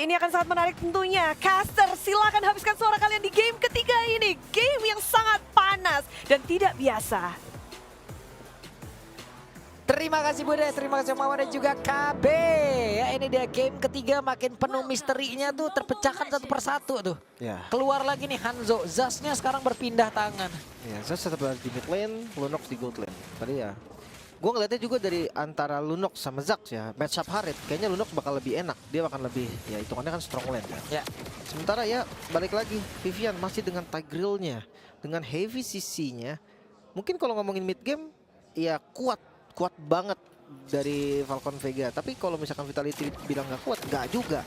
Ini akan sangat menarik tentunya. Caster, silakan habiskan suara kalian di game ketiga ini. Game yang sangat panas dan tidak biasa. Terima kasih Bude, terima kasih Mama dan juga KB. Ya, ini dia game ketiga, makin penuh misterinya tuh, terpecahkan satu persatu tuh. Ya. Keluar lagi nih Hanzo, Zasnya sekarang berpindah tangan. Ya, Zaz tetap ada di mid lane, Lunox di gold lane. Tadi ya, gue ngeliatnya juga dari antara Lunox sama Zax ya, match up Harit, kayaknya Lunox bakal lebih enak. Dia bakal lebih, ya hitungannya kan strong lane ya. Ya, Sementara ya, balik lagi, Vivian masih dengan Tigreal-nya, dengan heavy CC-nya. Mungkin kalau ngomongin mid game, ya kuat banget dari Falcon Vega. Tapi kalau misalkan Vitality bilang nggak kuat, nggak juga.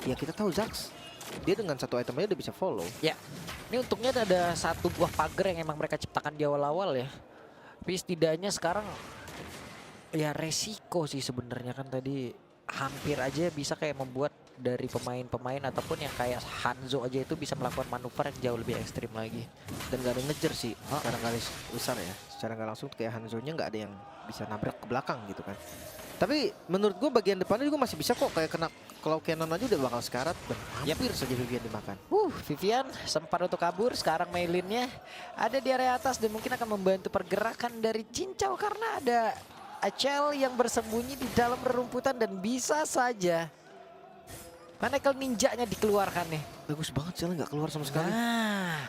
Ya kita tahu Zax, dia dengan satu item aja udah bisa follow. ya. Ini untungnya ada satu buah pagar yang emang mereka ciptakan di awal-awal ya. Tapi setidaknya sekarang ya resiko sih sebenarnya kan tadi hampir aja bisa kayak membuat dari pemain-pemain ataupun yang kayak Hanzo aja itu bisa melakukan manuver yang jauh lebih ekstrim lagi. Dan gak ada yang ngejar sih secara garis besar ya, secara nggak langsung kayak Hanzo-nya nggak ada yang bisa nabrak ke belakang gitu kan. Tapi menurut gue bagian depannya juga masih bisa kok, kayak kena Claw Cannon aja udah bakal sekarat dan hampir saja Vivian dimakan. Vivian sempat untuk kabur, sekarang Meilinnya ada di area atas dan mungkin akan membantu pergerakan dari Cincau karena ada Acel yang bersembunyi di dalam rerumputan dan bisa saja Manacle ninjanya dikeluarkan nih. Bagus banget sih, nggak keluar sama sekali. Nah,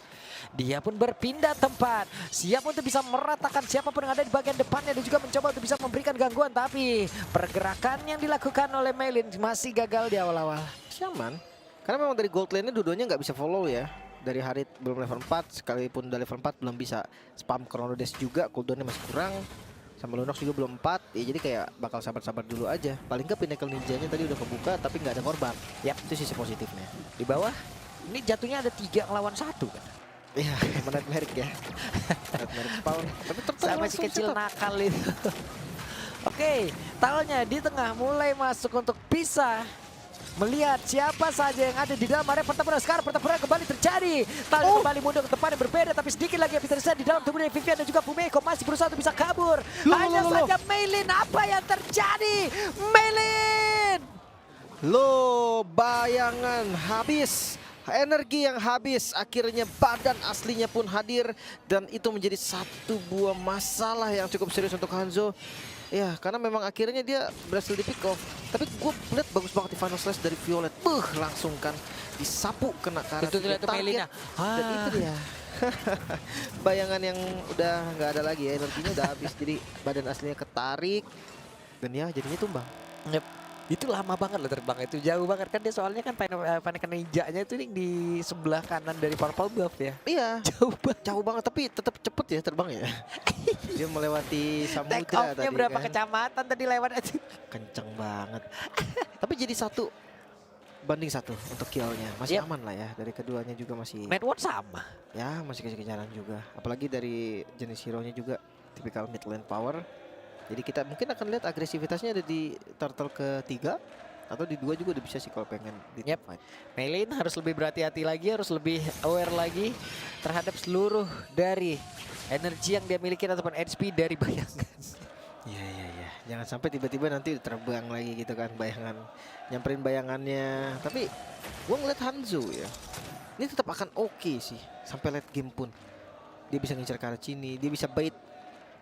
dia pun berpindah tempat, siap untuk bisa meratakan siapapun yang ada di bagian depannya dan juga mencoba untuk bisa memberikan gangguan. Tapi pergerakan yang dilakukan oleh Meilin masih gagal di awal-awal. Siaman, karena memang dari gold lane-nya dua-duanya nggak bisa follow ya. Dari Harit belum level 4, sekalipun udah level 4 belum bisa spam Chrono Dash juga, cooldown-nya masih kurang. Sama Lunox juga belum 4, ya jadi kayak bakal sabar-sabar dulu aja. Paling nggak Pinnacle Ninja-nya tadi udah kebuka tapi nggak ada korban. Yap. Itu sisi positifnya. Di bawah, ini jatuhnya ada 3 lawan 1 kan. Iya, menarik merik ya. Menarik spawn. Tapi tetap Sama si langsung kecil setup. nakal itu. Oke, Talnya di tengah mulai masuk untuk bisa melihat siapa saja yang ada di dalam area pertempuran. Sekarang pertempuran kembali terjadi. Talnya kembali mundur ke depan yang berbeda, tapi sedikit lagi yang bisa terjadi di dalam tubuh dari Vivian dan juga Fumeko masih berusaha untuk bisa kabur. Hanya saja Meilin, apa yang terjadi? Meilin! Loh, bayangan habis. Energi yang habis, akhirnya badan aslinya pun hadir. Dan itu menjadi satu buah masalah yang cukup serius untuk Hanzo. Ya, karena memang akhirnya dia berhasil di pick off. Tapi gue lihat bagus banget di final slash dari Violet. Langsung kan disapu kena karet. Itu lihat Meilin. Dan itu dia. Bayangan yang udah nggak ada lagi ya, energinya udah habis. Jadi badan aslinya ketarik. Dan ya jadinya tumbang. Yep. Itu lama banget loh terbang, itu jauh banget kan dia, soalnya kan Pinnacle Ninja-nya itu di sebelah kanan dari Purple Buff ya. Iya, jauh banget tapi tetap cepet ya terbang ya. Dia melewati samudra Take off-nya tadi berapa kan. kecamatan tadi lewat aja. Kenceng banget. Tapi jadi 1-1 untuk kill-nya. Masih aman lah ya, dari keduanya juga masih. Network sama. Ya, masih kejar-kejaran juga. Apalagi dari jenis hero-nya juga tipikal mid lane power. Jadi kita mungkin akan lihat agresivitasnya ada di turtle ketiga atau di 2 juga udah bisa sih kalau pengen di fight. Meilin harus lebih berhati-hati lagi, harus lebih aware lagi terhadap seluruh dari energi yang dia miliki ataupun HP dari bayangan. Iya. Jangan sampai tiba-tiba nanti terbang lagi gitu kan bayangan. Nyamperin bayangannya. Tapi gua ngeliat Hanzo ya. Ini tetap akan oke sih sampai late game pun. Dia bisa ngincar ke arah sini, dia bisa bait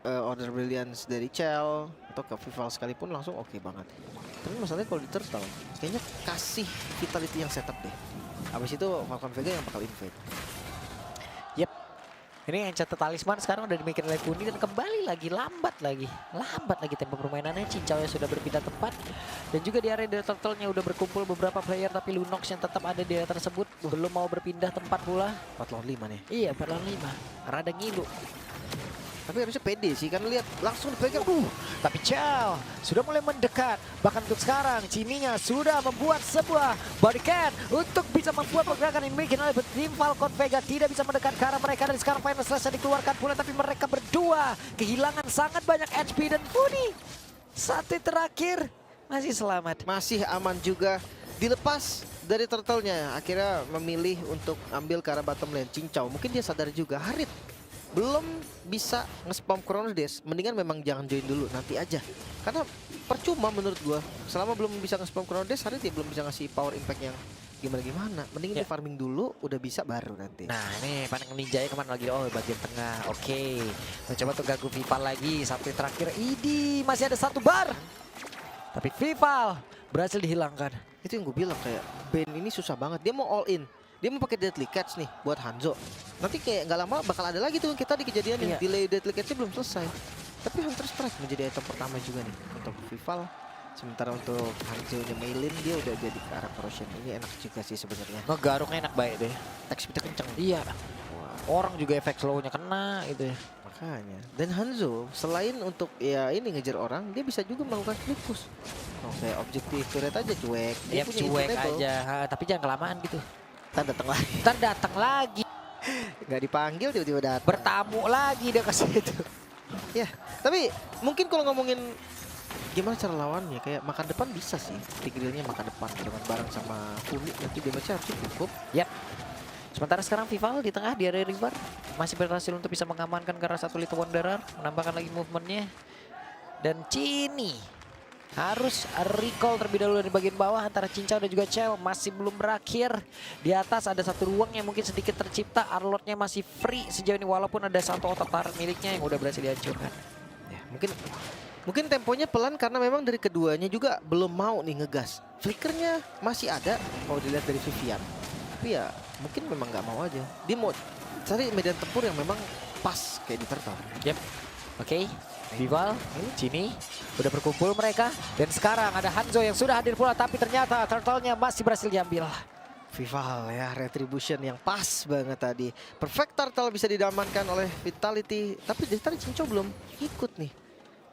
Order Brilliance dari Chell atau ke Vival sekalipun langsung oke banget. Tapi masalahnya kalau di turtle kayaknya kasih Vitality yang setup deh. Habis itu Falcon Vega yang bakal invade. Yep. Ini Enchanted Talisman sekarang udah dimiliki oleh Kuni dan kembali lagi lambat lagi tempo permainannya. Cincau yang sudah berpindah tempat dan juga di area turtle-nya udah berkumpul beberapa player, tapi Lunox yang tetap ada di area tersebut belum mau berpindah tempat pula. 4 lawan 5 nih. Iya, 4 lawan 5. Rada ngilu. Tapi harusnya pede sih kan, lihat langsung dipegang. Tapi Chow sudah mulai mendekat. Bahkan untuk sekarang Ciminya sudah membuat sebuah body can untuk bisa membuat pergerakan yang dimiliki oleh tim Falcon Vega. Tidak bisa mendekat ke arah mereka dan sekarang final slash dikeluarkan pula. Tapi mereka berdua kehilangan sangat banyak HP dan Funi satu terakhir masih selamat. Masih aman juga. Dilepas dari turtle-nya. Akhirnya memilih untuk ambil ke arah bottom lane. Cincau mungkin dia sadar juga Harit belum bisa nge-spam Chrono Dash, mendingan memang jangan join dulu, nanti aja. Karena percuma menurut gua, selama belum bisa nge-spam Chrono Dash, hari dia belum bisa ngasih power impact yang gimana-gimana. Mending di farming dulu, udah bisa baru nanti. Nah ini Paneng Ninjanya kemana lagi? Oh bagian tengah. Oke. Mencoba untuk ganggu Vival lagi. Sampai terakhir Idi masih ada 1 bar. Tapi Vival berhasil dihilangkan. Itu yang gue bilang, kayak Ben ini susah banget. Dia mau all in, dia mau pakai Deadly Catch nih buat Hanzo. Nanti kayak nggak lama bakal ada lagi tuh kita di kejadian yang delay Deadly Catch-nya belum selesai. Tapi Hunter Strike menjadi item pertama juga nih untuk Vival. Sementara untuk Hanzo-nya Meilin, dia udah jadi ke arah corrosion. Ini enak juga sih sebenarnya. Ngegaruknya enak baik deh. Attack speed-nya kenceng. Iya. Wah, Orang juga efek slow-nya kena gitu ya. makanya. Dan Hanzo selain untuk ya ini ngejar orang, dia bisa juga melakukan split push. Oh, kayak objektif turret aja cuek. Dia Dia punya cuek invulnerable. aja. Ha, tapi jangan kelamaan gitu. Ntar datang lagi. Ntar datang lagi. Nggak dipanggil tiba-tiba datang. Bertamu lagi dia ke situ. Ya, tapi mungkin kalau ngomongin gimana cara lawannya, kayak makan depan bisa sih. Tigrealnya makan depan dengan bareng sama Fumi, nanti damage-nya harusnya cukup. Yap. Sementara sekarang Vival di tengah di area river masih berhasil untuk bisa mengamankan ke arah satu Little Wanderer, menambahkan lagi movementnya. Dan Cini harus recall terlebih dahulu dari bagian bawah antara Cincau dan juga Cel. Masih belum berakhir. Di atas ada satu ruang yang mungkin sedikit tercipta. Arlordnya masih free sejauh ini walaupun ada satu otot parah miliknya yang udah berhasil dihancurkan. Ya, mungkin temponya pelan karena memang dari keduanya juga belum mau nih ngegas. Flickernya masih ada kalau dilihat dari Vivian. Tapi ya mungkin memang nggak mau aja. Dia mau cari medan tempur yang memang pas kayak di Turtle. Yep. Oke. Vival, Cini udah berkumpul mereka. Dan sekarang ada Hanzo yang sudah hadir pula. Tapi ternyata turtle-nya masih berhasil diambil. Vival ya, retribution yang pas banget tadi. Perfect Turtle bisa didamankan oleh Vitality. Tapi dari tadi Cincau belum ikut nih.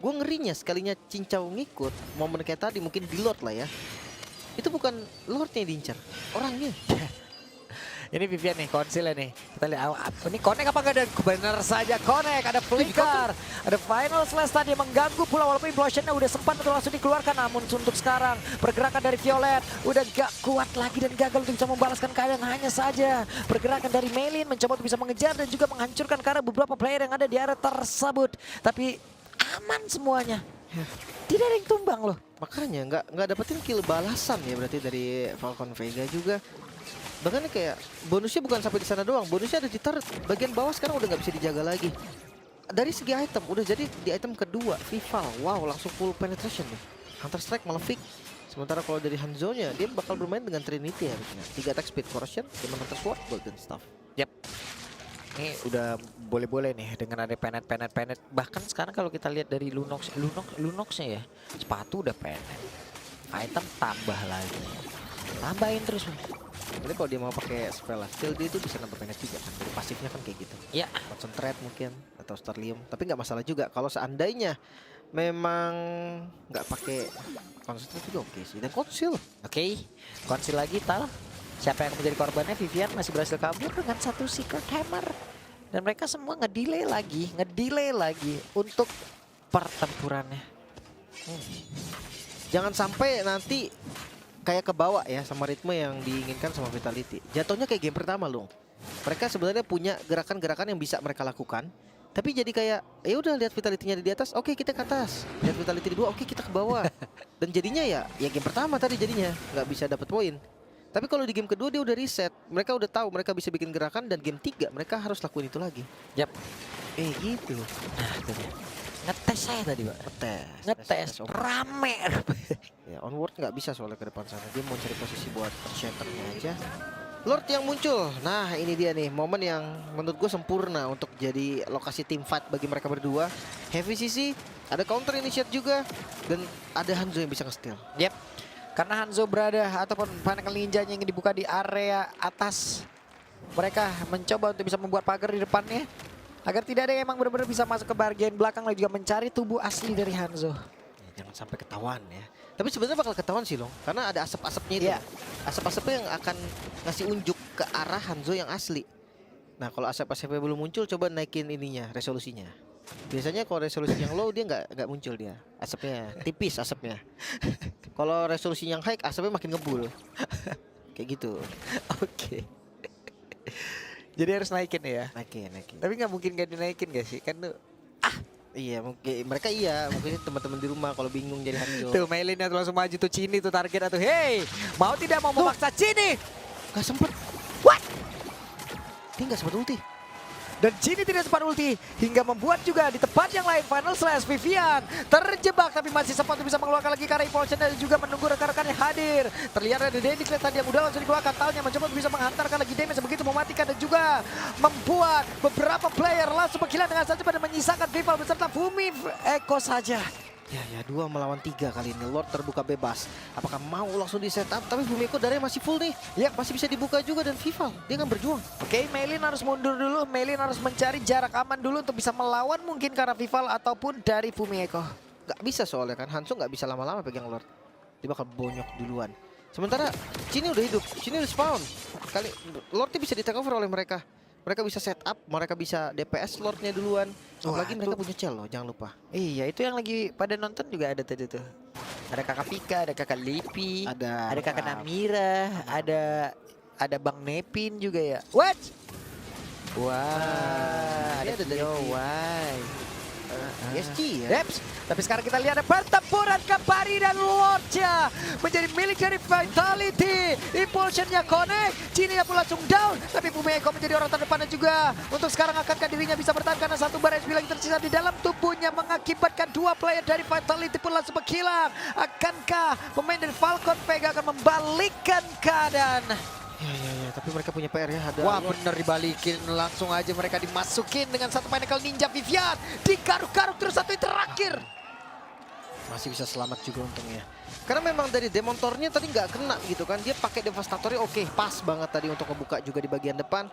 Gue ngerinya sekalinya Cincau ngikut, momen kayak tadi mungkin di Lord lah ya. Itu bukan Lordnya yang diincar, orangnya. Ini Vivian nih, konsilnya nih. Kita lihat, ini connect apa enggak? Dan benar saja connect. Ada flicker, ada final slash tadi mengganggu pula walaupun implosionnya udah sempat untuk langsung dikeluarkan. Namun untuk sekarang pergerakan dari Violet udah gak kuat lagi dan gagal untuk bisa membalaskan keadaan. Hanya saja pergerakan dari Meilin mencoba untuk bisa mengejar dan juga menghancurkan karena beberapa player yang ada di area tersebut. Tapi aman semuanya. Tidak ada yang tumbang loh. Makanya nggak dapetin kill balasan ya berarti dari Falcon Vega juga. Bahkan kayak bonusnya bukan sampai di sana doang, bonusnya ada di turret bagian bawah sekarang udah nggak bisa dijaga lagi. Dari segi item udah jadi di item kedua Vival, wow langsung full penetration nih. Hunter Strike malah fix. Sementara kalau dari Hanzo-nya dia bakal bermain dengan Trinity harusnya. 3 attack speed corrosion, dengan Hunter Sword, golden staff. Yap. Ini udah boleh-boleh nih dengan ada penet. Bahkan sekarang kalau kita lihat dari Lunox-nya ya, sepatu udah penet. Item tambah lagi. Tambahin terus. Jadi kalau dia mau pakai spell lah, still dia itu bisa nambah penet juga kan. Dari pasifnya kan kayak gitu. Ya. Concentrate mungkin atau Starlium. Tapi nggak masalah juga kalau seandainya memang nggak pakai concentrate juga oke sih. Dan conceal. Oke. Konsil lagi Tal. Siapa yang menjadi korbannya? Vivian masih berhasil kabur dengan satu Secret Hammer. Dan mereka semua ngedelay lagi untuk pertempurannya. Jangan sampai nanti kayak kebawa ya sama ritme yang diinginkan sama Vitality. Jatuhnya kayak game pertama loh. Mereka sebenarnya punya gerakan-gerakan yang bisa mereka lakukan. Tapi jadi kayak ya udah lihat Vitality-nya di atas, oke kita ke atas. Lihat Vitality di bawah, oke kita ke bawah. Dan jadinya ya game pertama tadi jadinya nggak bisa dapat poin. Tapi kalau di game kedua dia udah reset. Mereka udah tahu mereka bisa bikin gerakan dan game 3 mereka harus lakuin itu lagi. Yap. Gitu. Nah, itu dia. Ngetes saya tadi, Pak. Ngetes. Rame. Ya, onward nggak bisa soalnya ke depan sana. Dia mau cari posisi buat shatternya aja. Lord yang muncul. Nah, ini dia nih momen yang menurut gue sempurna untuk jadi lokasi team fight bagi mereka berdua. Heavy CC, ada counter initiate juga dan ada Hanzo yang bisa nge-steal. Yep. Karena Hanzo berada ataupun panel ninjanya yang dibuka di area atas. Mereka mencoba untuk bisa membuat pagar di depannya. Agar tidak ada yang emang benar-benar bisa masuk ke bagian belakang dan juga mencari tubuh asli dari Hanzo. Ya, jangan sampai ketahuan ya. Tapi sebenarnya bakal ketahuan sih Long. Karena ada asap-asapnya itu. Iya. Asap-asapnya yang akan ngasih unjuk ke arah Hanzo yang asli. Nah kalau asap-asapnya belum muncul coba naikin ininya, resolusinya. Biasanya kalau resolusi yang low dia nggak muncul dia. Asapnya tipis asapnya. Kalau resolusi yang high asapnya makin ngebul. Kayak gitu. Oke. Jadi harus naikin ya. Naikin. Tapi nggak mungkin gak dinaikin gak sih? Kan tuh Iya, mungkin mereka mungkin teman-teman di rumah kalau bingung jadi Hanzo. tuh Maylin yang langsung maju tuh Cini tuh targetnya tuh. Hey, mau tidak mau memaksa Cini. Gak sempet. What? Dia gak sempet ulti. Dan Cini tidak sempat ulti hingga membuat juga di tempat yang lain Final Slash Vivian terjebak tapi masih sempat bisa mengeluarkan lagi karena Impulsion dan juga menunggu rekan-rekannya hadir. Terlihat ada Denix tadi yang udah langsung dikeluarkan, Talnya mencoba bisa menghantarkan lagi damage begitu mematikan dan juga membuat beberapa player langsung menghilang dengan saja pada menyisakan Vival beserta Fumi Eko saja. Ya 2 melawan 3 kali ini. Lord terbuka bebas. Apakah mau langsung di setup? Tapi Fumiko darahnya masih full nih. Ya masih bisa dibuka juga dan Vival dia akan berjuang. Oke, Maylin harus mundur dulu. Maylin harus mencari jarak aman dulu untuk bisa melawan mungkin karena Vival ataupun dari Fumi Eko. Gak bisa soalnya kan Hanzo gak bisa lama-lama pegang Lord. Dia bakal bonyok duluan. Sementara Cini udah hidup, Cini udah spawn. Kali Lordnya bisa di take over oleh mereka. Mereka bisa setup, mereka bisa DPS Lordnya duluan. Apalagi mereka punya cell loh, jangan lupa. Iya, itu yang lagi pada nonton juga ada tadi tuh. Ada Kakak Pika, ada Kakak Lipi, ada Kakak Namira, ada Bang Nepin juga ya. What? Wah, ada dari why. SG ya. Deps. Tapi sekarang kita lihat ada pertempuran Kapari dan Lordnya menjadi milik dari Vitality. Impulsionnya connect, Cini pun langsung down. Tapi Fumiko menjadi orang terdepannya juga. Untuk sekarang akankah dirinya bisa bertahan karena satu bar HP lagi tersisa di dalam tubuhnya mengakibatkan 2 player dari Vitality pun langsung menghilang. Akankah pemain dari Falcon Vega akan membalikkan keadaan? Ya, tapi mereka punya PR ya. Ada Wah bener dibalikin, langsung aja mereka dimasukin dengan satu Pinnacle Ninja Vivian. Digaruk-garuk terus satu yang terakhir. masih bisa selamat juga untungnya. Karena memang dari Demontornya tadi nggak kena gitu kan. Dia pakai Devastatornya oke, pas banget tadi untuk ngebuka juga di bagian depan.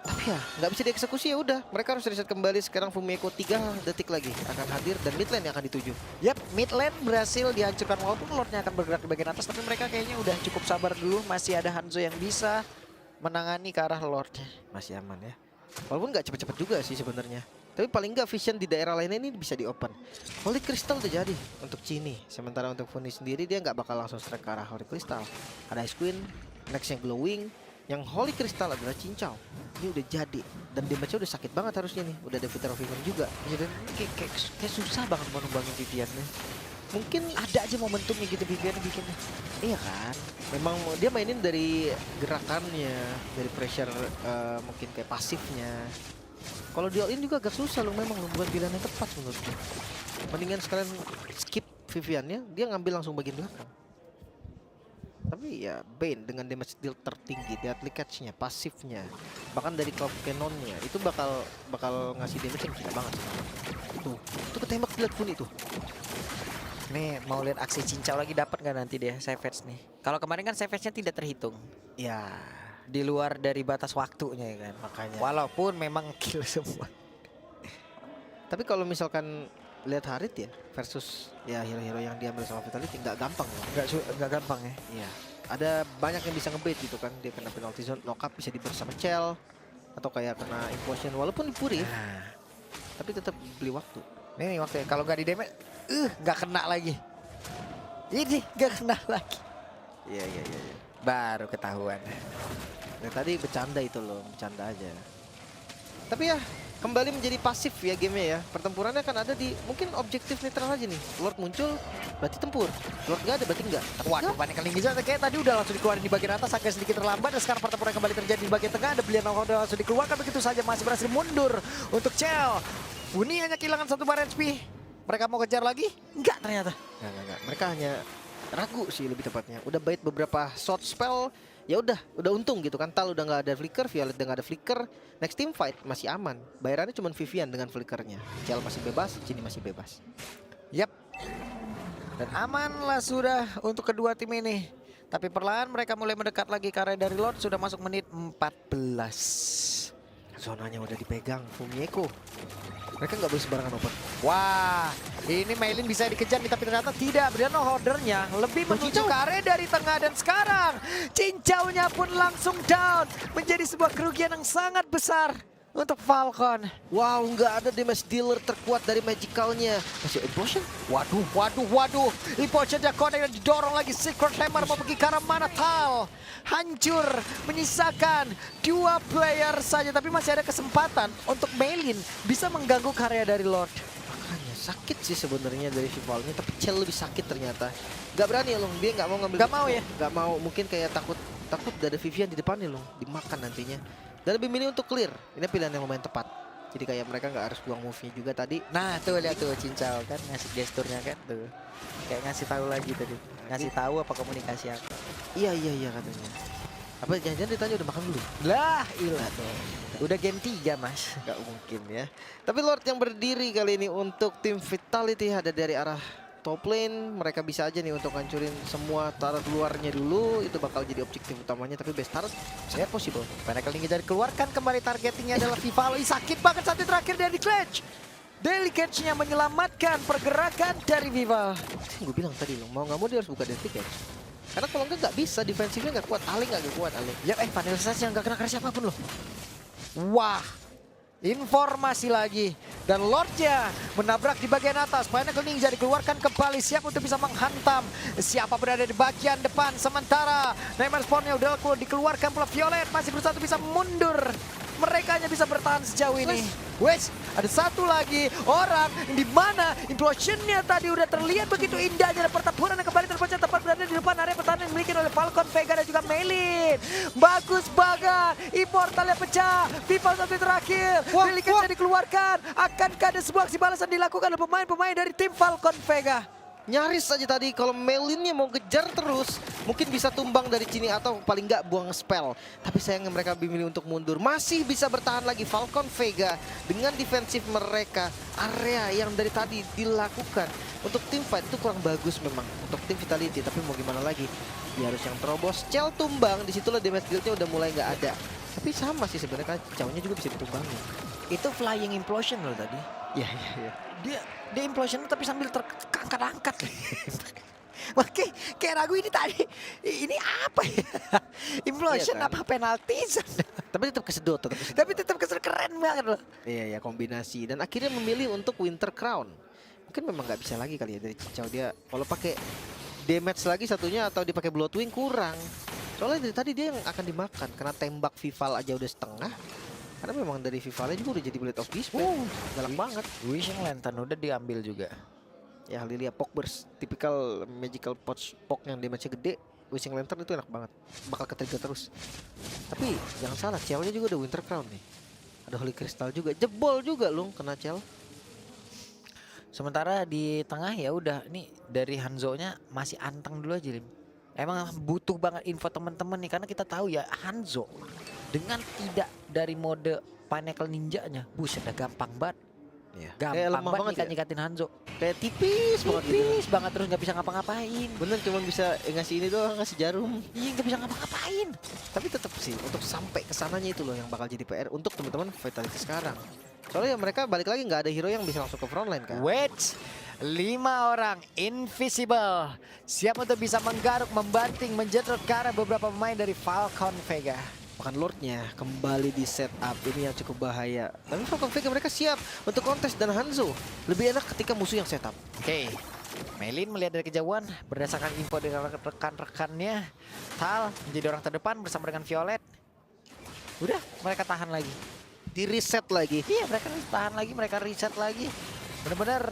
Tapi ya nggak bisa dieksekusi, ya udah. Mereka harus reset kembali. Sekarang Fumiko 3 detik lagi akan hadir dan mid lane yang akan dituju. Yap, mid lane berhasil dihancurkan walaupun Lordnya akan bergerak di bagian atas. Tapi mereka kayaknya udah cukup sabar dulu. Masih ada Hanzo yang bisa menangani ke arah Lordnya. Masih aman ya. Walaupun nggak cepet-cepet juga sih sebenarnya. Tapi paling nggak vision di daerah lainnya ini bisa di open. Holy Crystal udah jadi untuk Cini. Sementara untuk Funi sendiri dia nggak bakal langsung strike ke arah Holy Crystal. Ada Ice Queen, nextnya Glowing. Yang Holy Crystal adalah Cincau. Ini udah jadi dan damage-nya udah sakit banget harusnya nih. Udah ada Vital Vivian juga. Ya, dan kayak susah banget mau numbangin Viviannya. Mungkin Ada aja momentumnya gitu Vivian bikinnya. iya kan. Memang dia mainin dari gerakannya, dari pressure mungkin kayak pasifnya. Kalau di all in juga agak susah loh, memang bukan pilihan yang tepat menurutku. Mendingan sekalian skip Viviannya, dia ngambil langsung bagian belakang. Tapi ya Bane dengan damage deal tertinggi, deadly catch-nya, pasifnya, bahkan dari Cloud Cannon-nya itu bakal ngasih damage yang gila banget sih. Tuh ketembak lihat Funi tuh. Nih mau lihat aksi Cincau lagi dapat nggak nanti dia Savage nih. Kalau kemarin kan Savage-nya tidak terhitung. Ya, Di luar dari batas waktunya ya kan. makanya. Walaupun memang kill semua. Tapi kalau misalkan lihat Harit ya versus ya hero-hero yang diambil sama Vitality nggak gampang loh. Nggak gampang ya. Iya. Ada banyak yang bisa ngebait gitu kan. Dia kena penalty zone, knock up bisa diburst sama Chell atau kayak kena implosion walaupun di Purif, Nah, tapi tetap beli waktu. ini waktunya kalau nggak di damage, nggak kena lagi. Ini nggak kena lagi. Iya. Baru ketahuan. Nah, tadi bercanda itu loh, bercanda aja. Tapi ya kembali menjadi pasif ya gamenya ya. Pertempurannya akan ada di mungkin objektif netral aja nih. Lord muncul berarti tempur. Lord nggak ada berarti nggak. Waduh, Pinnacle Ninja kayak tadi udah langsung dikeluarin di bagian atas, agak sedikit terlambat. Dan sekarang pertempuran kembali terjadi di bagian tengah. Ada belian udah langsung dikeluarkan begitu saja, masih berhasil mundur untuk Chell. Uni hanya kehilangan 1 bar HP. Mereka mau kejar lagi? Enggak ternyata. Nggak. Mereka hanya ragu sih lebih tepatnya. Udah bait beberapa short spell. Ya udah untung gitu kan. Tal udah nggak ada flicker, Violet udah nggak ada flicker. Next team fight masih aman. Bayarannya cuma Vivian dengan flickernya. Chell masih bebas, Cini masih bebas. Yap. Dan amanlah sudah untuk kedua tim ini. Tapi perlahan mereka mulai mendekat lagi karena dari Lord sudah masuk menit 14. Zonanya udah dipegang Fumieko. Mereka nggak boleh sembarangan open. Wah, ini Maylin bisa dikejar nih, tapi ternyata tidak. Briano Hordernya lebih menuju ke area dari tengah dan sekarang Cincaunya pun langsung down. Menjadi sebuah kerugian yang sangat besar. untuk Falcon. Wow, nggak ada damage dealer terkuat dari Magicalnya. Masih Implosion? Waduh. Implosion dia connect dan didorong lagi. Secret Hammer mau pergi ke arah mana? Tal hancur, menyisakan 2 player saja. Tapi masih ada kesempatan untuk Melin bisa mengganggu karya dari Lord. Makanya sakit sih sebenarnya dari Vivalnya, tapi Chell lebih sakit ternyata. Gak berani ya Long, dia nggak mau ngambil. Nggak mau ya? Nggak mau, mungkin kayak takut ada Vivian di depannya Long, dimakan nantinya. Dan lebih milih untuk clear. Ini pilihan yang lumayan tepat. Jadi kayak mereka nggak harus buang move-nya juga tadi. Nah tuh lihat tuh Cincau kan ngasih gesturnya kan tuh. Kayak ngasih tahu lagi tadi. Ngasih tahu apa komunikasi apa. Iya katanya. Apa jangan-jangan ditanya udah makan belum? Lah ilah dong. Udah game 3 mas. Gak mungkin ya. Tapi Lord yang berdiri kali ini untuk tim Vitality ada dari arah top lane. Mereka bisa aja nih untuk hancurin semua turret luarnya dulu. Itu bakal jadi objektif utamanya. Tapi best turret saya possible. Pada kali ini jadi keluarkan kembali targetingnya adalah Vivalo. Sakit banget satu terakhir dari Clutch. Daily Catch-nya menyelamatkan pergerakan dari Vival. Gue bilang tadi loh, mau nggak mau dia harus buka Daily Catch. Karena kalau nggak bisa, defensifnya nggak kuat. Aling nggak kuat, Aling. Ya finalisasi yang nggak kena siapapun loh. Wah. Informasi lagi. Dan Lordnya menabrak di bagian atas. Pinnacle Ninja dikeluarkan kembali. Siap untuk bisa menghantam siapa berada di bagian depan. Sementara Neymar spawnnya udah dikeluarkan pula. Violet masih berusaha untuk bisa mundur. Mereka hanya bisa bertahan sejauh ini. Wes, ada satu lagi orang di mana implosionnya tadi udah terlihat begitu indahnya. Dan pertempuran yang kembali terpecah tepat berada di depan area pertahanan yang dimiliki oleh Falcon, Vega dan juga Melin. Bagus banget. Immortalnya pecah. Vival satu terakhir. Delikatnya dikeluarkan. Akankah ada sebuah aksi balasan dilakukan oleh pemain-pemain dari tim Falcon Vega? Nyaris saja tadi kalau Melinnya mau kejar terus, mungkin bisa tumbang dari sini atau paling nggak buang spell. Tapi sayangnya mereka memilih untuk mundur. Masih bisa bertahan lagi Falcon Vega dengan defensif mereka. Area yang dari tadi dilakukan untuk tim fight itu kurang bagus memang untuk tim Vitality. Tapi mau gimana lagi? Dia harus yang terobos. Chell tumbang, disitulah damage deal-nya udah mulai nggak ada. Tapi sama sih sebenarnya, jauhnya juga bisa ditumbangin. Itu flying implosion loh tadi. Iya. Dia implosion tapi sambil terangkat-angkat. Oke, kayak ragu ini tadi. Ini apa ya? Implosion Iya kan? apa penalti? Tapi tetap kesedot, Tapi tetap keser keren banget loh. Iya kombinasi. Dan akhirnya memilih untuk Winter Crown. Mungkin memang nggak bisa lagi kali ya dari Cincau. Dia kalau pakai damage lagi satunya atau dipakai Bloodwing kurang. Soalnya dari tadi dia yang akan dimakan karena tembak Vival aja udah setengah. Karena memang dari Vivalnya juga udah jadi Blade of Despair. Galak banget. Wishing Lantern udah diambil juga. Ya Lilia Pokburst, tipikal magical Pok yang damage-nya gede. Wishing Lantern itu enak banget. Bakal ke-trigger terus. Tapi jangan salah, Chell-nya juga udah Winter Crown nih. Ada Holy Crystal juga. Jebol juga loh kena Chell. Sementara di tengah ya udah nih dari Hanzo-nya masih anteng dulu aja Lim. Emang butuh banget info teman-teman nih karena kita tahu ya Hanzo dengan tidak dari mode Pinnacle Ninja-nya, buset udah gampang banget. Iya. Gampang banget nyikat-nyikatin Hanzo. Kayak tipis banget gitu. Tipis banget terus nggak bisa ngapa-ngapain. Bener cuma bisa ngasih ini doang, ngasih jarum. Iya nggak bisa ngapa-ngapain. Tapi tetap sih untuk sampai ke sananya itu loh yang bakal jadi PR untuk teman-teman Vitality sekarang. Soalnya mereka balik lagi nggak ada hero yang bisa langsung ke frontline kan. Wait, 5 orang invisible siap untuk bisa menggaruk, membanting, menjedot ke arah beberapa pemain dari Falcon Vega. Bahkan Lordnya kembali di setup ini yang cukup bahaya. Tapi Falcon Vega mereka siap untuk kontes dan Hanzo. Lebih enak ketika musuh yang setup. Oke, Melin melihat dari kejauhan berdasarkan info dari rekan-rekannya. Tal menjadi orang terdepan bersama dengan Violet. Udah, mereka tahan lagi. Di reset lagi. Iya, mereka tahan lagi, mereka reset lagi. Bener-bener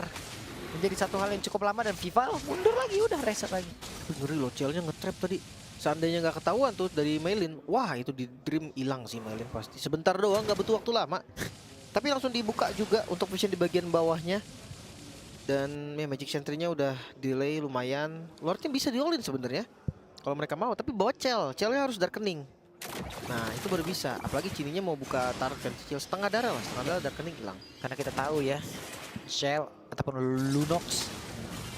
menjadi satu hal yang cukup lama dan Vival mundur lagi, udah reset lagi. Ngeri loh, Chell-nya nge-trap tadi. Seandainya nggak ketahuan tuh dari Melin, wah itu di Dream hilang sih Melin pasti. Sebentar doang, nggak butuh waktu lama. Tapi langsung dibuka juga untuk vision di bagian bawahnya. Dan ya, Magic Sentry-nya udah delay lumayan. Lordnya bisa di-all-in sebenarnya kalau mereka mau, tapi bawa Chell-nya harus Darkening. Nah itu baru bisa, apalagi Cininya mau buka turret kan, Chell setengah darah lah, setengah darah Darkening hilang. Karena kita tahu ya, Shell ataupun Lunox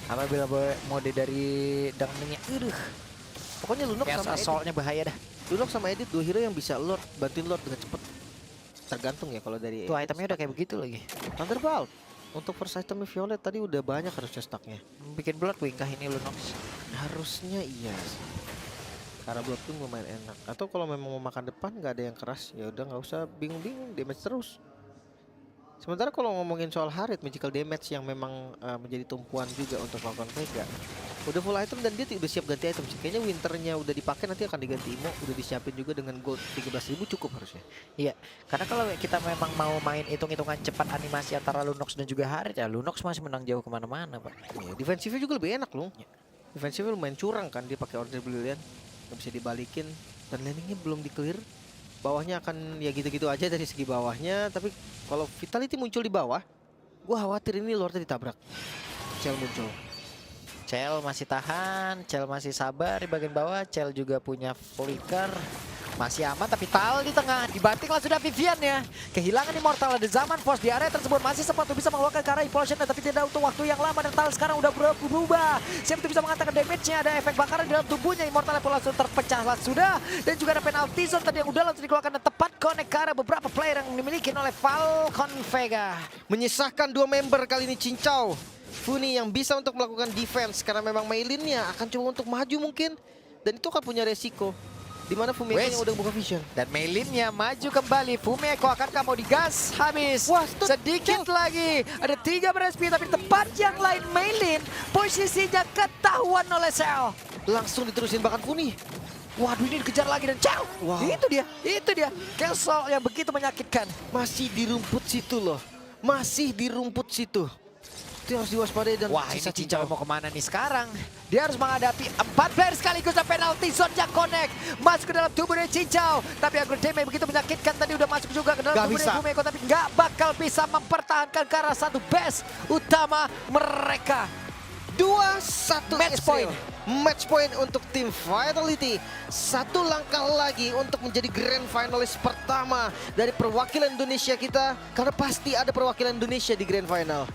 apabila mode dari Darkeningnya, Pokoknya Lunox kayak sama soalnya bahaya dah. Lunox sama Edit dua hero yang bisa Lord, bantuin Lord dengan cepet. Tergantung ya kalau dari Tuh itemnya udah kayak begitu lagi. Thunderbolt. Untuk first itemnya Violet tadi udah banyak harusnya stacknya. Bikin Bloodwing kah ini Lunox? Harusnya iya sih. Karena blocking lumayan enak. Atau kalau memang mau makan depan nggak ada yang keras, ya udah nggak usah bingung-bingung, damage terus. Sementara kalau ngomongin soal Harit, magical damage yang memang menjadi tumpuan juga untuk melakukan Vega. Udah full item dan dia udah siap ganti item sih. Kayaknya winternya udah dipakai, nanti akan diganti Imo. Udah disiapin juga dengan gold 13.000 cukup harusnya. Iya, karena kalau kita memang mau main hitung-hitungan cepat animasi antara Lunox dan juga Harit, ya Lunox masih menang jauh kemana-mana, Pak. Iya, defensifnya juga lebih enak loh. Defensifnya lumayan curang kan, dia pakai order brilliant, nggak bisa dibalikin dan landingnya belum di clear. Bawahnya akan ya gitu-gitu aja dari segi bawahnya, tapi kalau Vitality muncul di bawah, gua khawatir ini Lordnya ditabrak. Cell muncul. Cel masih tahan, Cel masih sabar di bagian bawah, Cel juga punya flicker. Masih aman tapi Tal di tengah, dibanting lah sudah Vivian ya. Kehilangan Immortal, ada zaman Force di area tersebut, masih sempat untuk bisa mengeluarkan ke arah Implosion tapi tidak untuk waktu yang lama dan Tal sekarang udah berubah. Siap untuk bisa mengatakan damage-nya, ada efek bakaran di dalam tubuhnya, Immortal pun langsung terpecah lah sudah. Dan juga ada penalty zone tadi yang udah langsung dikeluarkan dan tepat connect ke arah beberapa player yang dimiliki oleh Falcon Vega. Menyisahkan 2 member kali ini Cincau. Funi yang bisa untuk melakukan defense karena memang Meilinnya akan coba untuk maju mungkin. Dan itu akan punya resiko. Dimana Fumeko Wes. yang udah buka vision. Dan Meilinnya maju kembali. Fumeko akankah mau digas? Habis. Wah, Sedikit lagi. Ada 3 berespi tapi tempat yang lain Meilin. Posisinya ketahuan oleh Cell. Langsung diterusin bahkan Funi. Waduh, ini dikejar lagi dan Cell. Wow. Itu dia. Kelsol yang begitu menyakitkan. Masih di rumput situ loh. Masih di rumput situ. Itu harus diwaspadai dan Wah, ini sisa Cincau mau kemana nih sekarang? Dia harus menghadapi 4 player sekaligus dan penalti zone yang connect. Masuk ke dalam tubuh dari Cincau. Tapi aggro damage begitu menyakitkan. Tadi udah masuk juga ke dalam Gak tubuh bisa. dari Fumeko. Tapi nggak bakal bisa mempertahankan ke arah satu base utama mereka. 2-1 Match Israel. point. Match point untuk tim Vitality. Satu langkah lagi untuk menjadi grand finalis pertama dari perwakilan Indonesia kita. Karena pasti ada perwakilan Indonesia di grand final.